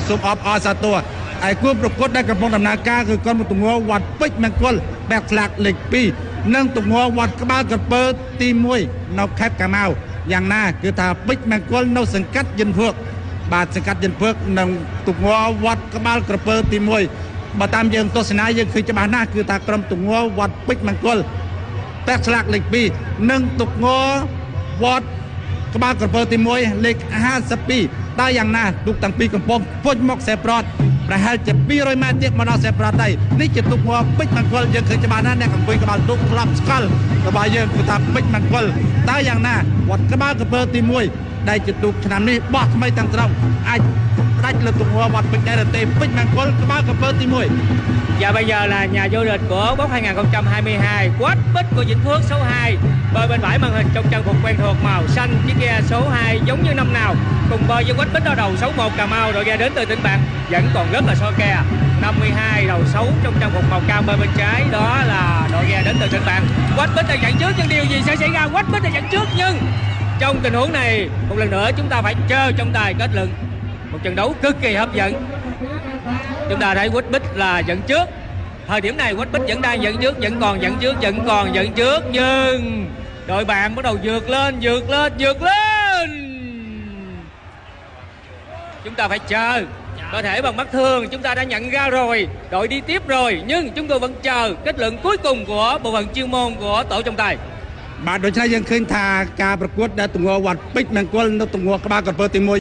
សូមអបអរសាទរឯគូប្រកួតដែលកំពុងដំណើរការគឺកូនទង្វើវត្តពេជ្រមង្គលបែកស្លាកលេខ2និងទង្វើវត្តក្បាលក្រពើទី1នៅខេត្តកាម៉ៅយ៉ាងណាគឺថាពេជ្រមង្គលនៅសង្កាត់យិនភឿកបាទសង្កាត់យិនភឿកនិងទង្វើវត្តក្បាលក្រពើទី1បើតាមយើងទស្សនាយើងឃើញច្បាស់ណាស់គឺថាក្រុមទង្វើវត្តពេជ្រមង្គលបែកស្លាកលេខ2និងទង្វើវត្តក្បាលក្រពើទី1លេខ52តែយ៉ាងណាទូកទាំងពីរកំពុងពុជមកខ្សែប្រតប្រហែលជា200ម៉ែត្រទៀតមកដល់ខ្សែប្រតដែរនេះជាទូកងាប់ពេជ្រមង្គលយើងឃើញច្បាស់ណាស់អ្នកអង្គុយក្បាលទូកផ្លាប់ស្កល់របស់យើងគឺថាពេជ្រមង្គលតែយ៉ាងណាវត្តក្បាលក្រពើទី1ដែលជាទូកឆ្នាំនេះបោះថ្មីទាំងស្រុងអាចដាច់លើទូកងាប់វត្តពេជ្រដែរទេពេជ្រមង្គលក្បាលក្រពើទី1. Và bây giờ là nhà vô địch của bóng 2022 Quách Bích của Vĩnh Phước số 2 bơi bên phải màn hình trong trang phục quen thuộc màu xanh, chiếc ghe số 2 giống như năm nào cùng bơi với Quách Bích ở đầu số 1 Cà Mau, đội ghe đến từ tỉnh Bạc vẫn còn rất là so kè. 52 đầu 6 trong trang phục màu cam bơi bên trái đó là đội ghe đến từ tỉnh Bạc. Quách Bích đang dẫn trước nhưng điều gì sẽ xảy ra? Quách Bích đang dẫn trước nhưng trong tình huống này một lần nữa chúng ta phải chờ trọng tài kết luận. Một trận đấu cực kỳ hấp dẫn. Chúng ta thấy Quách Bích là dẫn trước. Thời điểm này Quách Bích vẫn đang dẫn trước, vẫn còn dẫn trước nhưng đội bạn bắt đầu vượt lên. Chúng ta phải chờ. Có thể bằng mắt thường chúng ta đã nhận ra rồi, đội đi tiếp rồi nhưng chúng tôi vẫn chờ kết luận cuối cùng của bộ phận chuyên môn của tổ trọng tài. បាទដូច្នេះយើងឃើញថាការប្រកួតដែលទង្វើវត្តពេជ្រមង្គលនៅទង្វើក្បាលក្រពើទី1